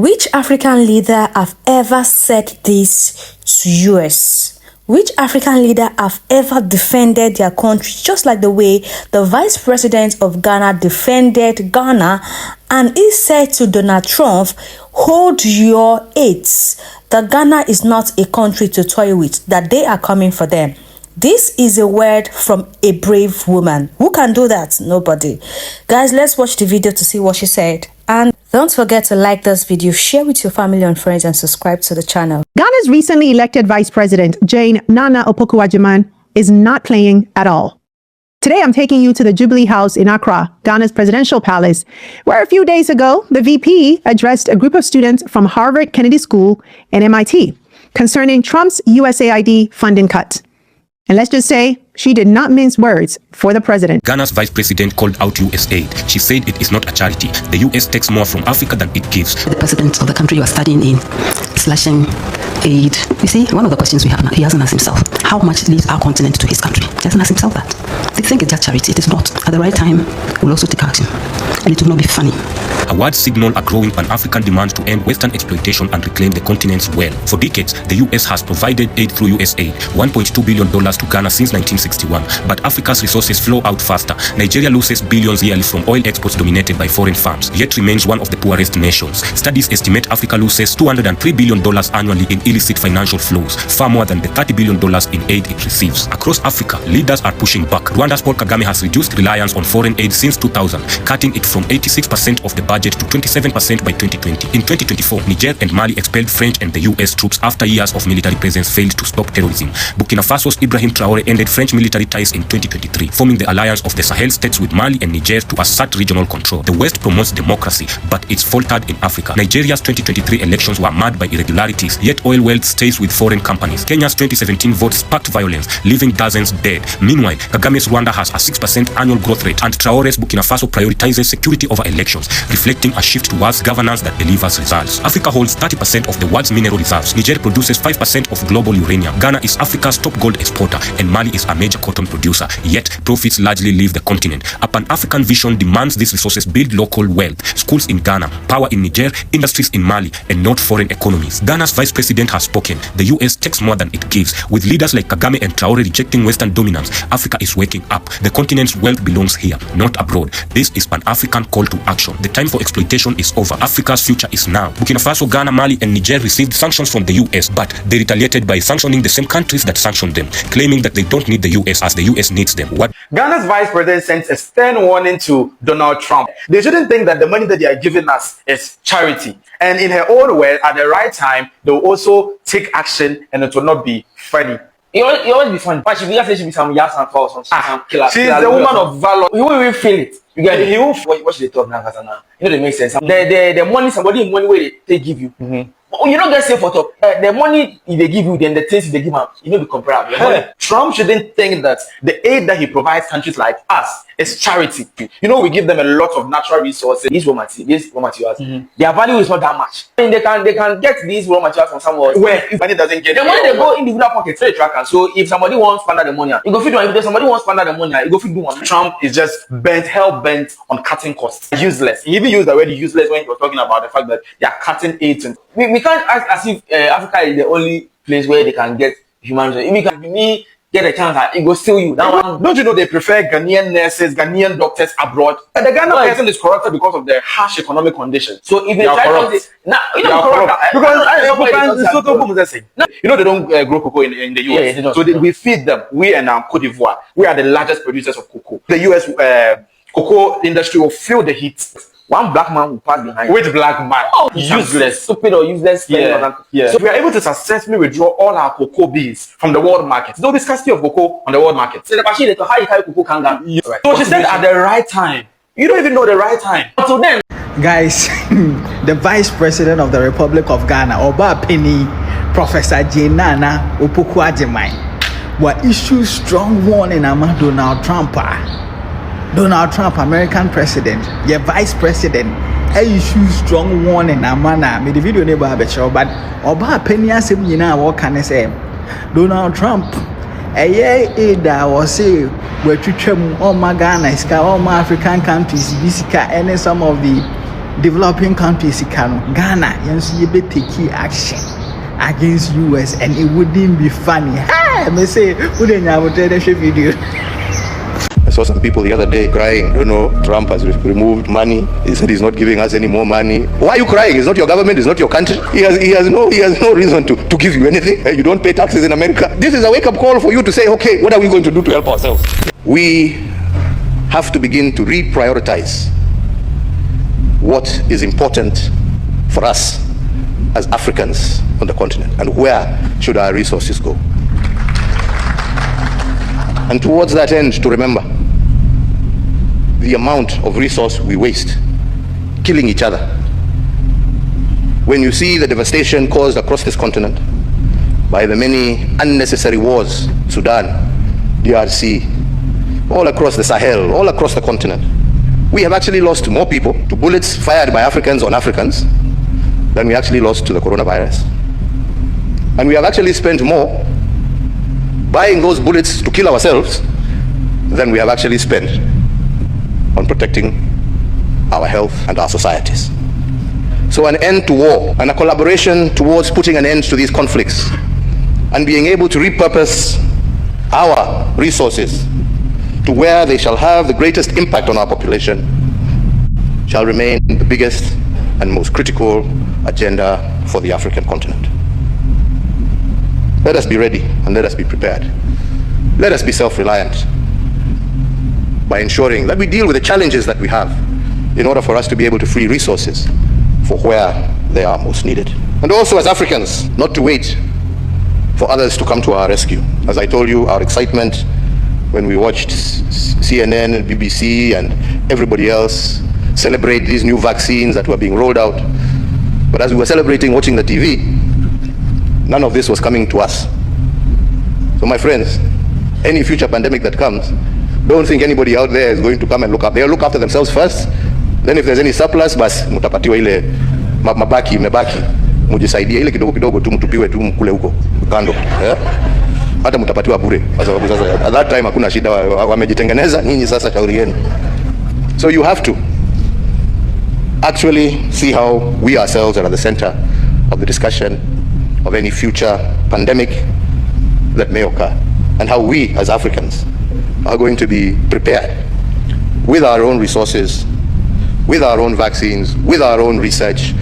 Which African leader have ever said this to US? Which African leader have ever defended their country just like the way the vice president of Ghana defended Ghana, and he said to Donald Trump, hold your aids, that Ghana is not a country to toy with, that they are coming for them. This is a word from a brave woman. Who can do that? Nobody. Guys, let's watch the video to see what she said. And don't forget to like this video, share with your family and friends, and subscribe to the channel. Ghana's recently elected Vice President, Jane Nana Opoku-Agyeman, is not playing at all. Today, I'm taking you to the Jubilee House in Accra, Ghana's presidential palace, where a few days ago, the VP addressed a group of students from Harvard Kennedy School and MIT concerning Trump's USAID funding cut. And let's just say, she did not mince words for the president. Ghana's vice president called out USAID. She said it is not a charity. The US takes more from Africa than it gives. The president of the country you are studying in, slashing aid. You see, one of the questions we have now, he hasn't asked himself, how much leaves our continent to his country? He hasn't asked himself that. They think it's just charity. It is not. At the right time, we'll also take action. And it will not be funny. Awards signal a growing Pan-African demand to end Western exploitation and reclaim the continent's wealth. For decades, the US has provided aid through USAID, $1.2 billion to Ghana since 1961. But Africa's resources flow out faster. Nigeria loses billions yearly from oil exports dominated by foreign firms, yet remains one of the poorest nations. Studies estimate Africa loses $203 billion annually in illicit financial flows, far more than the $30 billion in aid it receives. Across Africa, leaders are pushing back. Rwanda's Paul Kagame has reduced reliance on foreign aid since 2000, cutting it from 86% of the budget to 27% by 2020. In 2024, Niger and Mali expelled French and the US troops after years of military presence failed to stop terrorism. Burkina Faso's Ibrahim Traore ended French military ties in 2023, forming the alliance of the Sahel states with Mali and Niger to assert regional control. The West promotes democracy, but it's faltered in Africa. Nigeria's 2023 elections were marred by irregularities, yet oil wealth stays with foreign companies. Kenya's 2017 vote sparked violence, leaving dozens dead. Meanwhile, Kagame's Rwanda has a 6% annual growth rate, and Traore's Burkina Faso prioritizes security over elections, reflecting a shift towards governance that delivers results. Africa holds 30% of the world's mineral reserves. Niger produces 5% of global uranium. Ghana is Africa's top gold exporter, and Mali is a major cotton producer, yet profits largely leave the continent. A Pan-African vision demands these resources build local wealth, schools in Ghana, power in Niger, industries in Mali, and not foreign economies. Ghana's vice president has spoken. The US takes more than it gives. With leaders like Kagame and Traore rejecting Western dominance, Africa is waking up. The continent's wealth belongs here, not abroad. This is Pan-African call to action. The time for exploitation is over. Africa's future is now. Burkina Faso, Ghana, Mali, and Niger received sanctions from the US, but they retaliated by sanctioning the same countries that sanctioned them, claiming that they don't need the US as the US needs them. What? Ghana's vice president sent a stern warning to Donald Trump. They shouldn't think that the money that they are giving us is charity. And in her own way, at the right time, they will also take action, and it will not be funny. It always be funny. But she should be some yas and false, some killer. She's the woman of valor. You won't even feel it. You get it. He won't. What should they talk now? You know, they make sense. The money, somebody money where they give you. You don't get safe for talk. The money they give you, then the things they give out, you know, be comparable. Trump shouldn't think that the aid that he provides countries like us is charity. You know, we give them a lot of natural resources. These raw materials, their value is not that much. I mean, they can get these raw materials from somewhere where money doesn't get. The money they go in the pocket, they track. So if somebody wants to the money, you go feed one. If somebody wants to the money, you go feed one. Trump is just hell bent on cutting costs. Useless. He even used the word useless when he was talking about the fact that they are cutting aid. We can't act as if Africa is the only place where they can get human resources. If we can get a chance, it will steal you. Don't you know they prefer Ghanaian nurses, Ghanaian doctors abroad? And the Ghana person is corrupted because of their harsh economic conditions. So if they try to say, you know they don't grow cocoa in the US. Yeah, so we feed them. We and Cote d'Ivoire, we are the largest producers of cocoa. The US cocoa industry will feel the heat. One black man will pass behind. Which black man? Oh, useless. Stupid or useless. Yeah. So we are able to successfully withdraw all our cocoa beans from the world market. There'll be scarcity of cocoa on the world market. So So she said at the right time. You don't even know the right time. So then, guys, the Vice President of the Republic of Ghana, Oba Penny, Professor Jane Nana Opoku-Agyeman, will issue strong warning about Donald Trump, American president, your vice president, issue strong warning. I made the video never have a show, but Oba Penny said, you know, what can I say? Donald Trump, a year that was say, we're to all my Ghana, all my African countries, and some of the developing countries sika no Ghana yenso ye be take action against US and it wouldn't be funny. Hey, me say udenya wote show video. I saw some people the other day crying. Trump has removed money. He said he's not giving us any more money. Why are you crying? It's not your government. It's not your country. He has no reason to give you anything. You don't pay taxes in America. This is a wake-up call for you to say, okay, what are we going to do to help ourselves? We have to begin to reprioritize what is important for us as Africans on the continent and where should our resources go. And towards that end, to remember the amount of resource we waste killing each other. When you see the devastation caused across this continent by the many unnecessary wars, Sudan, DRC, all across the Sahel, all across the continent, we have actually lost more people to bullets fired by Africans on Africans than we actually lost to the coronavirus. And we have actually spent more buying those bullets to kill ourselves than we have actually spent on protecting our health and our societies. So an end to war and a collaboration towards putting an end to these conflicts and being able to repurpose our resources to where they shall have the greatest impact on our population shall remain the biggest and most critical agenda for the African continent. Let us be ready and let us be prepared. Let us be self-reliant by ensuring that we deal with the challenges that we have in order for us to be able to free resources for where they are most needed. And also as Africans, not to wait for others to come to our rescue. As I told you, our excitement when we watched CNN and BBC and everybody else celebrate these new vaccines that were being rolled out. But as we were celebrating watching the TV, none of this was coming to us. So my friends, any future pandemic that comes, don't think anybody out there is going to come and look up. They'll look after themselves first. Then if there's any surplus, bas mutapatiwa ile mabaki imebaki, mujisaidia ile kidogo kidogo tu mtupiwe tu mkule huko kando. Hata mutapatiwa bure. Kwa sababu sasa at that time hakuna shida, wamejitengeneza, nyinyi sasa shauri yenu. So you have to actually see how we ourselves are at the center of the discussion of any future pandemic that may occur, and how we as Africans are going to be prepared with our own resources, with our own vaccines, with our own research,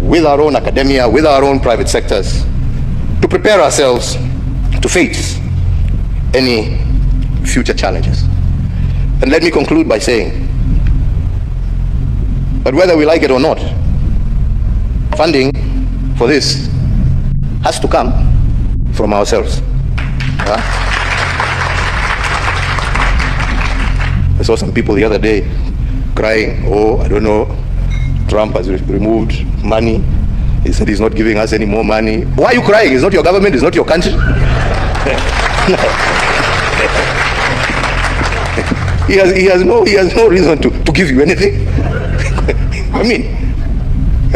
with our own academia, with our own private sectors, to prepare ourselves to face any future challenges. And let me conclude by saying that whether we like it or not, funding for this has to come from ourselves. I saw some people the other day crying, Trump has removed money. He said he's not giving us any more money. Why are you crying? It's not your government, it's not your country. He has no reason to give you anything. I mean,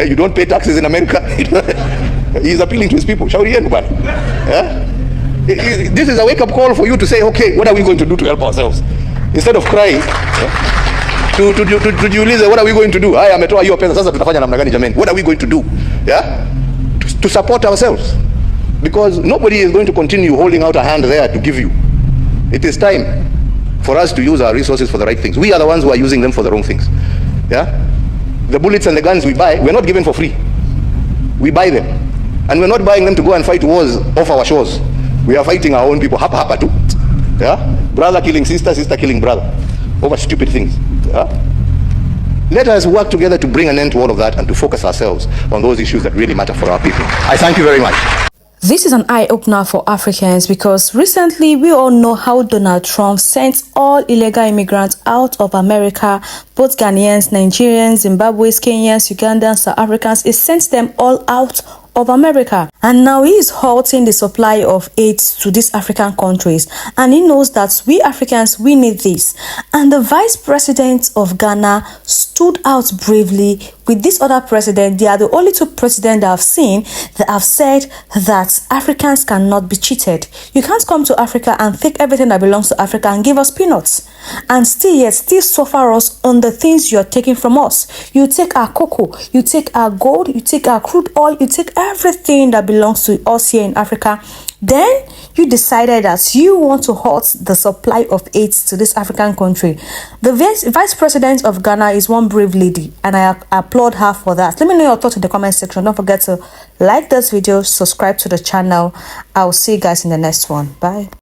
you don't pay taxes in America. He's appealing to his people. Shauri yenu bana. This is a wake-up call for you to say, okay, what are we going to do to help ourselves? Instead of crying, tujiulize, what are we going to do? Haya, ametoa hiyo pesa, sasa tutafanya namna gani jamani? What are we going to do? To support ourselves. Because nobody is going to continue holding out a hand there to give you. It is time for us to use our resources for the right things. We are the ones who are using them for the wrong things. The bullets and the guns we buy, we're not given for free. We buy them. And we're not buying them to go and fight wars off our shores. We are fighting our own people, hapa too. Brother killing sister, sister killing brother, over stupid things. Let us work together to bring an end to all of that and to focus ourselves on those issues that really matter for our people. I thank you very much. This is an eye-opener for Africans because recently we all know how Donald Trump sent all illegal immigrants out of America, both Ghanaians, Nigerians, Zimbabweans, Kenyans, Ugandans, South Africans. He sent them all out of America, and now he is halting the supply of aid to these African countries, and he knows that we Africans, we need this. And the Vice President of Ghana stood stood out bravely with this other president. They are the only two presidents that I've seen that have said that Africans cannot be cheated. You can't come to Africa and take everything that belongs to Africa and give us peanuts and still suffer us on the things you're taking from us. You take our cocoa, you take our gold, you take our crude oil, you take everything that belongs to us here in Africa. Then you decided that you want to halt the supply of aid to this African country. The vice president of Ghana is one brave lady, and I applaud her for that. Let me know your thoughts in the comment section. Don't forget to like this video, subscribe to the channel. I'll see you guys in the next one. Bye.